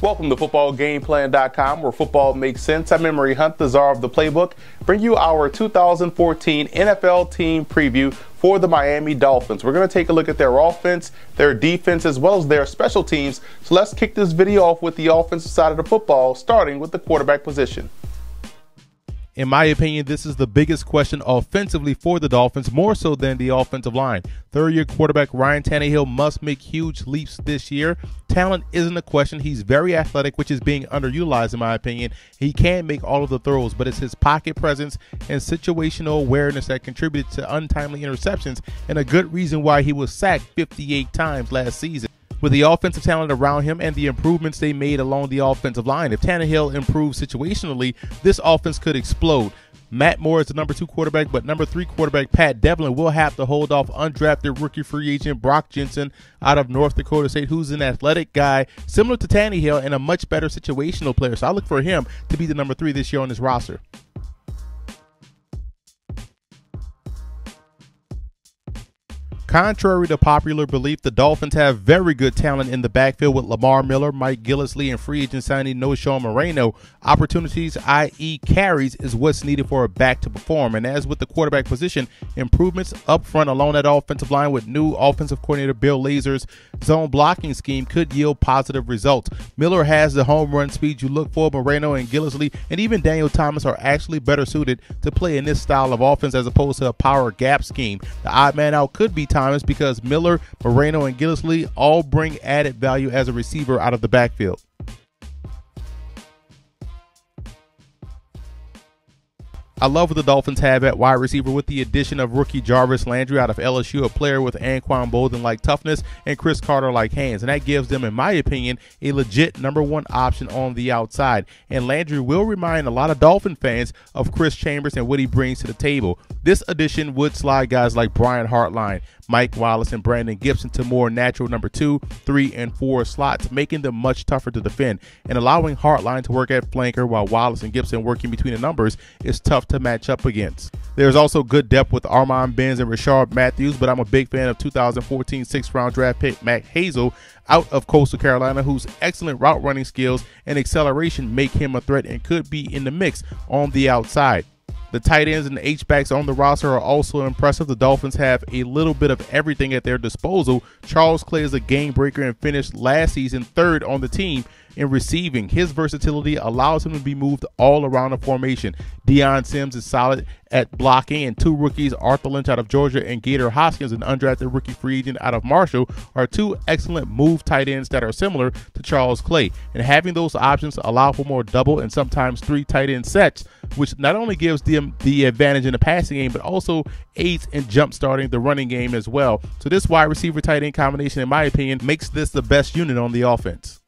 Welcome to footballgameplan.com, where football makes sense. I'm Emery Hunt, the czar of the playbook, bring you our 2014 NFL team preview for the Miami Dolphins. We're going to take a look at their offense, their defense, as well as their special teams. So let's kick this video off with the offensive side of the football, starting with the quarterback position. In my opinion, this is the biggest question offensively for the Dolphins, more so than the offensive line. Third-year quarterback Ryan Tannehill must make huge leaps this year. Talent isn't a question. He's very athletic, which is being underutilized in my opinion. He can make all of the throws, but it's his pocket presence and situational awareness that contributed to untimely interceptions, and a good reason why he was sacked 58 times last season. With the offensive talent around him and the improvements they made along the offensive line, if Tannehill improves situationally, this offense could explode. Matt Moore is the number 2 quarterback, but number 3 quarterback Pat Devlin will have to hold off undrafted rookie free agent Brock Jensen out of North Dakota State, who's an athletic guy similar to Tannehill and a much better situational player. So I look for him to be the number 3 this year on this roster. Contrary to popular belief, the Dolphins have very good talent in the backfield with Lamar Miller, Mike Gillislee, and free agent signing Noshawn Moreno. Opportunities, i.e. carries, is what's needed for a back to perform. And as with the quarterback position, improvements up front along that offensive line with new offensive coordinator Bill Lazor's zone blocking scheme could yield positive results. Miller has the home run speed you look for. Moreno and Gillislee and even Daniel Thomas are actually better suited to play in this style of offense as opposed to a power gap scheme. The odd man out could be Thomas, because Miller, Moreno, and Gillislee all bring added value as a receiver out of the backfield. I love what the Dolphins have at wide receiver with the addition of rookie Jarvis Landry out of LSU, a player with Anquan Bolden-like toughness and Chris Carter-like hands. And that gives them, in my opinion, a legit number 1 option on the outside. And Landry will remind a lot of Dolphin fans of Chris Chambers and what he brings to the table. This addition would slide guys like Brian Hartline, Mike Wallace, and Brandon Gibson to more natural number 2, 3, and 4 slots, making them much tougher to defend. And allowing Hartline to work at flanker while Wallace and Gibson working between the numbers is tough to match up against. There's also good depth with Armand Benz and Rashard Matthews, but I'm a big fan of 2014 6th-round draft pick Matt Hazel out of Coastal Carolina, whose excellent route running skills and acceleration make him a threat and could be in the mix on the outside. The tight ends and the H-backs on the roster are also impressive. The Dolphins have a little bit of everything at their disposal. Charles Clay is a game breaker and finished last season 3rd on the team in receiving. His versatility allows him to be moved all around the formation. Deion Sims is solid at blocking, and 2 rookies, Arthur Lynch out of Georgia and Gator Hoskins, an undrafted rookie free agent out of Marshall, are 2 excellent move tight ends that are similar to Charles Clay. And having those options allow for more double and sometimes 3 tight end sets, which not only gives them the advantage in the passing game, but also aids in jump starting the running game as well. So this wide receiver tight end combination, in my opinion, makes this the best unit on the offense.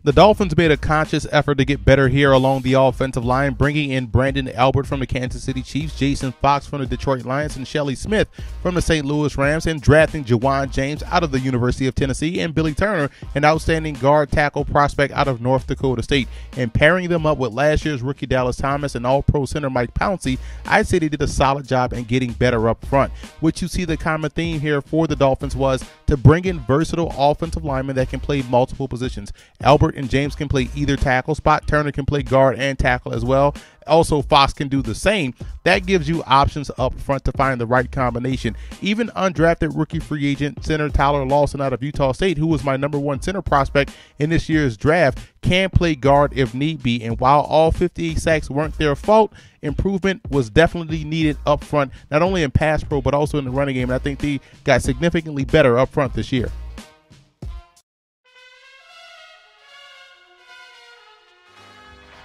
The Dolphins made a conscious effort to get better here along the offensive line, bringing in Brandon Albert from the Kansas City Chiefs, Jason Fox from the Detroit Lions, and Shelley Smith from the St. Louis Rams, and drafting Jawan James out of the University of Tennessee, and Billy Turner, an outstanding guard tackle prospect out of North Dakota State. And pairing them up with last year's rookie Dallas Thomas and all-pro center Mike Pouncey, I'd say they did a solid job in getting better up front. Which you see the common theme here for the Dolphins was to bring in versatile offensive linemen that can play multiple positions. Albert and James can play either tackle spot. Turner can play guard and tackle as well. Also, Fox can do the same. That gives you options up front to find the right combination. Even undrafted rookie free agent center Tyler Lawson out of Utah State, who was my number 1 center prospect in this year's draft, can play guard if need be. And while all 58 sacks weren't their fault, improvement was definitely needed up front, not only in pass pro, but also in the running game. And I think they got significantly better up front this year.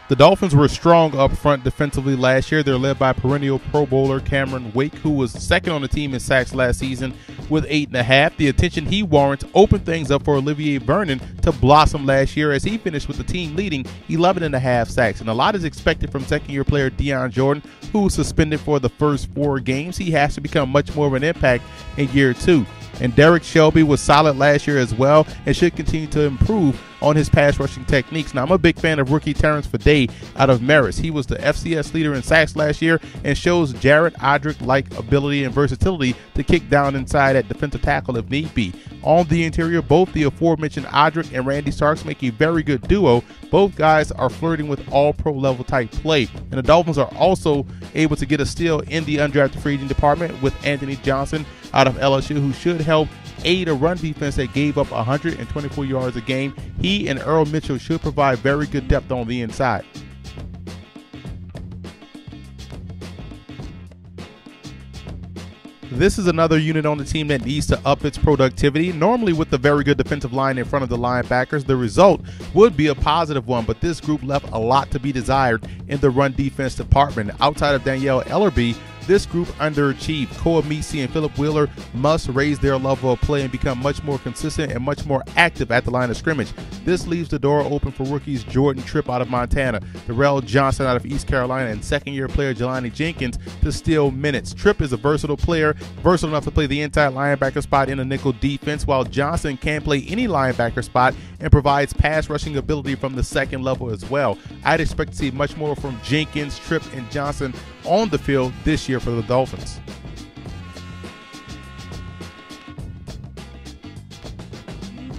The Dolphins were strong up front defensively last year. They're led by perennial Pro Bowler Cameron Wake, who was 2nd on the team in sacks last season with 8.5. The attention he warrants opened things up for Olivier Vernon to blossom last year as he finished with the team leading 11.5 sacks. And a lot is expected from second-year player Deion Jordan, who was suspended for the first 4 games. He has to become much more of an impact in year 2. And Derek Shelby was solid last year as well and should continue to improve on his pass rushing techniques. Now, I'm a big fan of rookie Terrence Fadday out of Marist. He was the FCS leader in sacks last year and shows Jared Odrick-like ability and versatility to kick down inside at defensive tackle if need be. On the interior, both the aforementioned Odrick and Randy Starks make a very good duo. Both guys are flirting with all-pro level type play, and the Dolphins are also able to get a steal in the undrafted free agent department with Anthony Johnson out of LSU, who should help aid a run defense that gave up 124 yards a game. He and Earl Mitchell should provide very good depth on the inside. This is another unit on the team that needs to up its productivity. Normally, with the very good defensive line in front of the linebackers, the result would be a positive one, but this group left a lot to be desired in the run defense department. Outside of Danielle Ellerby, this group underachieved. Koa Misi and Philip Wheeler must raise their level of play and become much more consistent and much more active at the line of scrimmage. This leaves the door open for rookies Jordan Tripp out of Montana, Darrell Johnson out of East Carolina, and second-year player Jelani Jenkins to steal minutes. Tripp is a versatile player, versatile enough to play the inside linebacker spot in a nickel defense, while Johnson can play any linebacker spot and provides pass rushing ability from the second level as well. I'd expect to see much more from Jenkins, Tripp, and Johnson on the field this year for the Dolphins.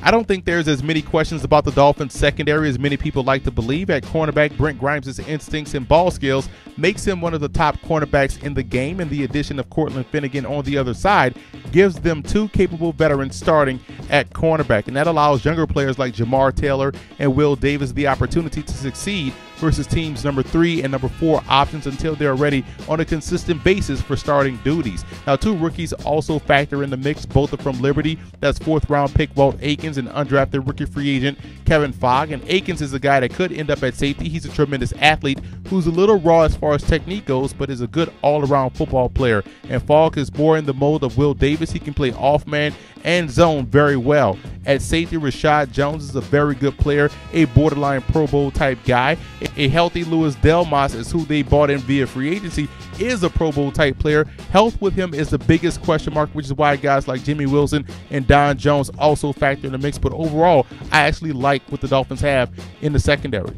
I don't think there's as many questions about the Dolphins secondary as many people like to believe. At cornerback, Brent Grimes' instincts and ball skills makes him one of the top cornerbacks in the game, and the addition of Cortland Finnegan on the other side gives them two capable veterans starting at cornerback, and that allows younger players like Jamar Taylor and Will Davis the opportunity to succeed versus teams number 3 and number 4 options until they're ready on a consistent basis for starting duties. Now, two rookies also factor in the mix. Both are from Liberty. That's 4th-round pick Walt Aikens and undrafted rookie free agent Kevin Fogg. And Aikens is a guy that could end up at safety. He's a tremendous athlete who's a little raw as far as technique goes, but is a good all-around football player. And Fogg is more in the mold of Will Davis. He can play off-man and zone very well. At safety, Rashad Jones is a very good player, a borderline Pro Bowl type guy. A healthy Louis Delmas is who they bought in via free agency, is a Pro Bowl type player. Health with him is the biggest question mark, which is why guys like Jimmy Wilson and Don Jones also factor in the mix. But overall, I actually like what the Dolphins have in the secondary.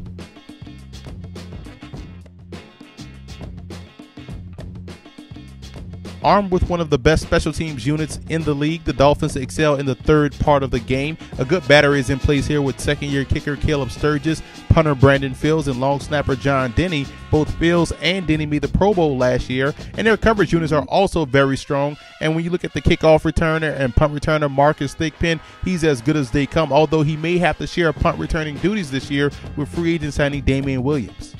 Armed with one of the best special teams units in the league, the Dolphins excel in the third part of the game. A good battery is in place here with second-year kicker Caleb Sturgis, punter Brandon Fields, and long snapper John Denny. Both Fields and Denny made the Pro Bowl last year, and their coverage units are also very strong. And when you look at the kickoff returner and punt returner Marcus Thigpen, he's as good as they come, although he may have to share punt returning duties this year with free agent signing Damian Williams.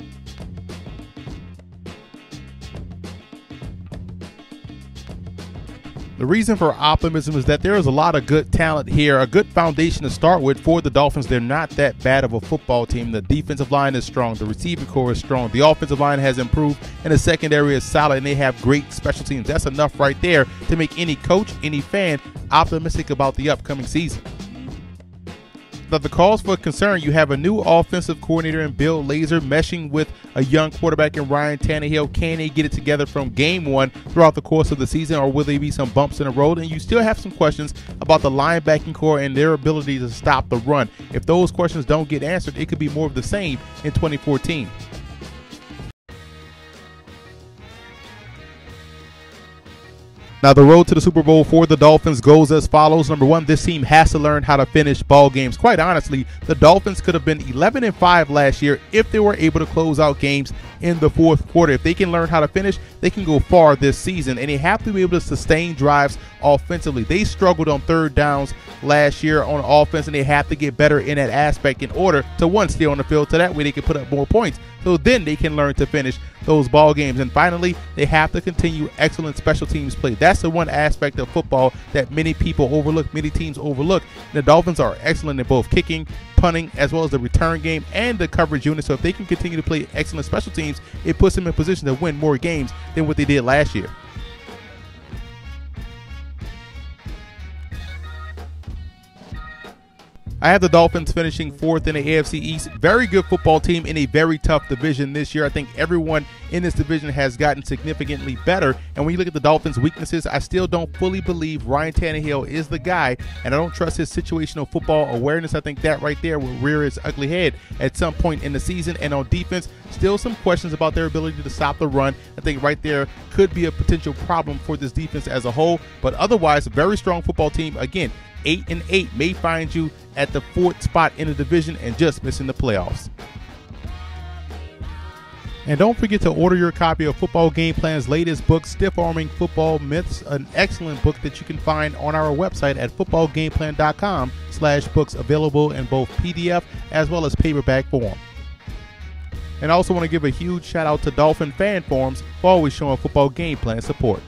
The reason for optimism is that there is a lot of good talent here, a good foundation to start with for the Dolphins. They're not that bad of a football team. The defensive line is strong. The receiving core is strong. The offensive line has improved, and the secondary is solid, and they have great special teams. That's enough right there to make any coach, any fan optimistic about the upcoming season. Now, the cause for concern, you have a new offensive coordinator in Bill Lazor meshing with a young quarterback in Ryan Tannehill. Can they get it together from game one throughout the course of the season, or will there be some bumps in the road? And you still have some questions about the linebacking core and their ability to stop the run. If those questions don't get answered, it could be more of the same in 2014. Now, the road to the Super Bowl for the Dolphins goes as follows. Number one, this team has to learn how to finish ball games. Quite honestly, the Dolphins could have been 11-5 last year if they were able to close out games in the fourth quarter. If they can learn how to finish, they can go far this season, and they have to be able to sustain drives offensively. They struggled on third downs last year on offense, and they have to get better in that aspect in order to, one, stay on the field, so that way they can put up more points. So then they can learn to finish those ball games. And finally, they have to continue excellent special teams play. That's the one aspect of football that many people overlook, many teams overlook. The Dolphins are excellent in both kicking, punting, as well as the return game and the coverage unit. So if they can continue to play excellent special teams, it puts them in position to win more games than what they did last year. I have the Dolphins finishing 4th in the AFC East. Very good football team in a very tough division this year. I think everyone in this division has gotten significantly better. And when you look at the Dolphins' weaknesses, I still don't fully believe Ryan Tannehill is the guy, and I don't trust his situational football awareness. I think that right there will rear its ugly head at some point in the season. And on defense, still some questions about their ability to stop the run. I think right there could be a potential problem for this defense as a whole. But otherwise, a very strong football team. Again, 8-8 may find you at the 4th spot in the division and just missing the playoffs. And don't forget to order your copy of Football Game Plan's latest book, Stiff Arming Football Myths, an excellent book that you can find on our website at footballgameplan.com/books, available in both PDF as well as paperback form. And I also want to give a huge shout out to Dolphin fan forums for always showing Football Game Plan support.